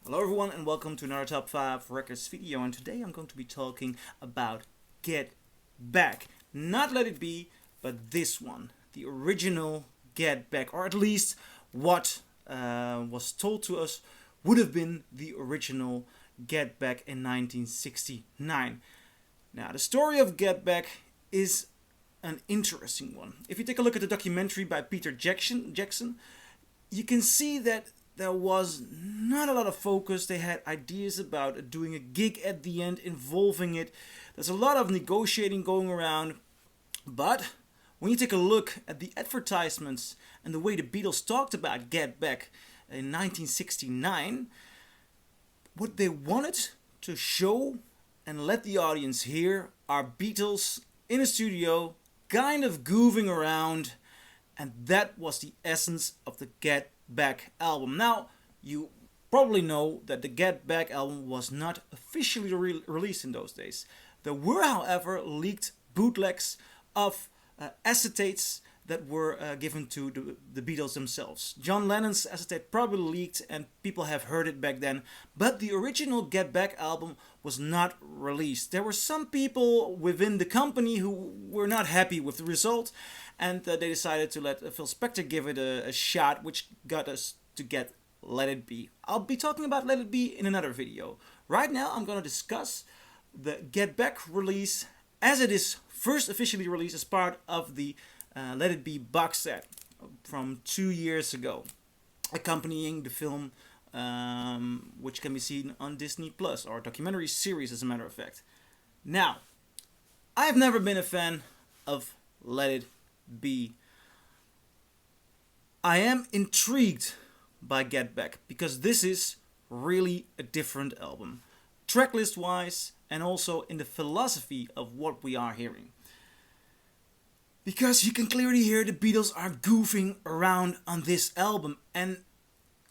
Hello everyone and welcome to another Top 5 Records video, and today I'm going to be talking about Get Back. Not Let It Be, but this one. The original Get Back, or at least what was told to us would have been the original Get Back in 1969. Now, the story of Get Back is an interesting one. If you take a look at the documentary by Peter Jackson, you can see that there was not a lot of focus. They had ideas about doing a gig at the end involving it. There's a lot of negotiating going around. But when you take a look at the advertisements and the way the Beatles talked about Get Back in 1969, what they wanted to show and let the audience hear are Beatles in a studio kind of goofing around, and that was the essence of the Get Back album. Now, you probably know that the Get Back album was not officially released in those days. There were, however, leaked bootlegs of acetates that were given to the Beatles themselves. John Lennon's acetate probably leaked and people have heard it back then, but the original Get Back album was not released. There were some people within the company who were not happy with the result, and they decided to let Phil Spector give it a shot, which got us to get Let It Be. I'll be talking about Let It Be in another video. Right now I'm going to discuss the Get Back release as it is first officially released as part of the Let It Be box set from 2 years ago, accompanying the film, which can be seen on Disney Plus, or a documentary series as a matter of fact. Now, I've never been a fan of Let It Be. I am intrigued by Get Back because this is really a different album, tracklist wise and also in the philosophy of what we are hearing. Because you can clearly hear the Beatles are goofing around on this album, and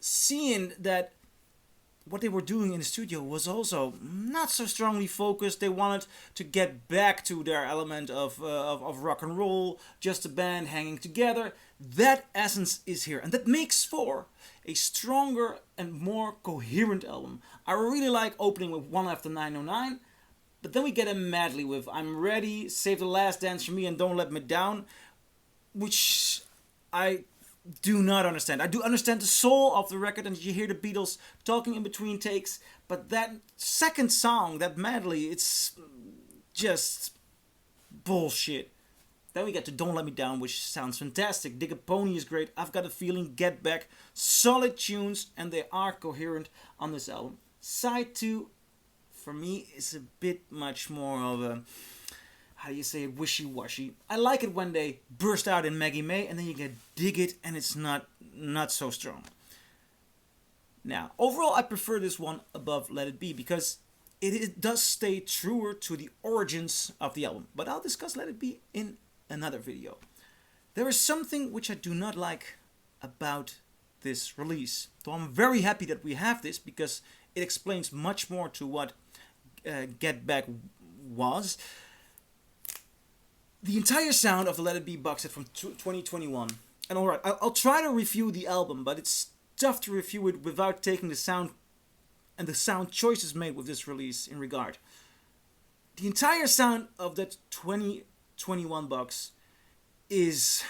seeing that what they were doing in the studio was also not so strongly focused. They wanted to get back to their element of rock and roll, just a band hanging together. That essence is here, and that makes for a stronger and more coherent album. I really like opening with One After 909. But then we get a medley with I'm Ready, Save the Last Dance for Me, and Don't Let Me Down, which I do not understand. I do understand the soul of the record, and you hear the Beatles talking in between takes, but that second song, that medley, it's just bullshit. Then we get to Don't Let Me Down, which sounds fantastic. Dig a Pony is great. I've Got a Feeling, Get Back, solid tunes, and they are coherent on this album. Side 2, for me, is a bit much more of a, how do you say it, wishy-washy. I like it when they burst out in Maggie May and then you get Dig It and it's not so strong. Now, overall I prefer this one above Let It Be because it does stay truer to the origins of the album. But I'll discuss Let It Be in another video. There is something which I do not like about this release. So I'm very happy that we have this because it explains much more to what Get Back was. The entire sound of the Let It Be box set from 2021. And alright, I'll try to review the album, but it's tough to review it without taking the sound and the sound choices made with this release in regard. The entire sound of that 2021 box is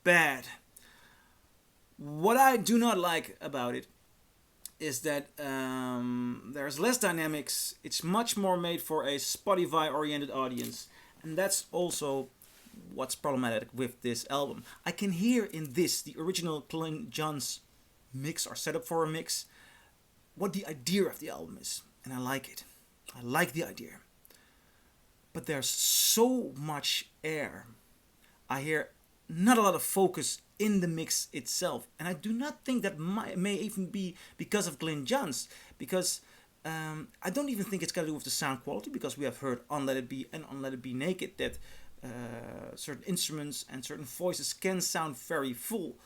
bad. What I do not like about it is that there's less dynamics. It's much more made for a Spotify-oriented audience, and that's also what's problematic with this album. I can hear in this, the original Glyn Johns mix or setup for a mix, what the idea of the album is, and I like it. I like the idea. But there's so much air. I hear not a lot of focus in the mix itself, and I do not think that may even be because of Glyn Johns, because I don't even think it's got to do with the sound quality, because we have heard on Let It Be and on Let It Be Naked that certain instruments and certain voices can sound very full.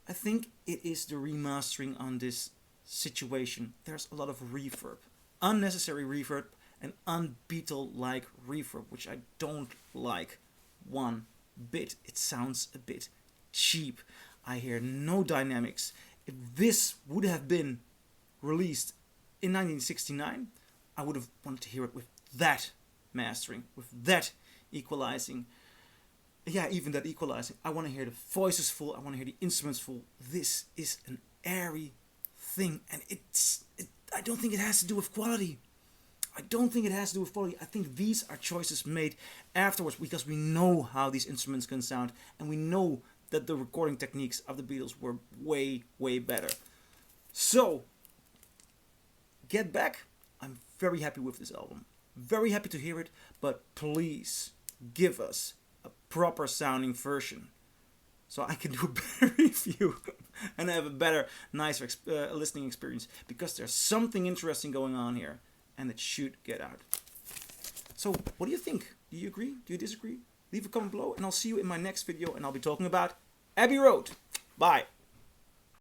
I think it is the remastering on this situation. There's a lot of reverb, unnecessary reverb, and un-Beatle-like reverb, which I don't like one bit. It sounds a bit cheap. I hear no dynamics. If this would have been released in 1969, I would have wanted to hear it with that mastering, with that equalizing. Yeah, even that equalizing. I want to hear the voices full. I want to hear the instruments full. This is an airy thing, and I don't think it has to do with quality. I don't think it has to do with quality. I think these are choices made afterwards because we know how these instruments can sound, and we know that the recording techniques of the Beatles were way, way better. So, Get Back, I'm very happy with this album. Very happy to hear it, but please give us a proper sounding version so I can do a better review and have a better, nicer listening experience, because there's something interesting going on here and it should get out. So what do you think? Do you agree? Do you disagree? Leave a comment below and I'll see you in my next video, and I'll be talking about Abbey Road. Bye.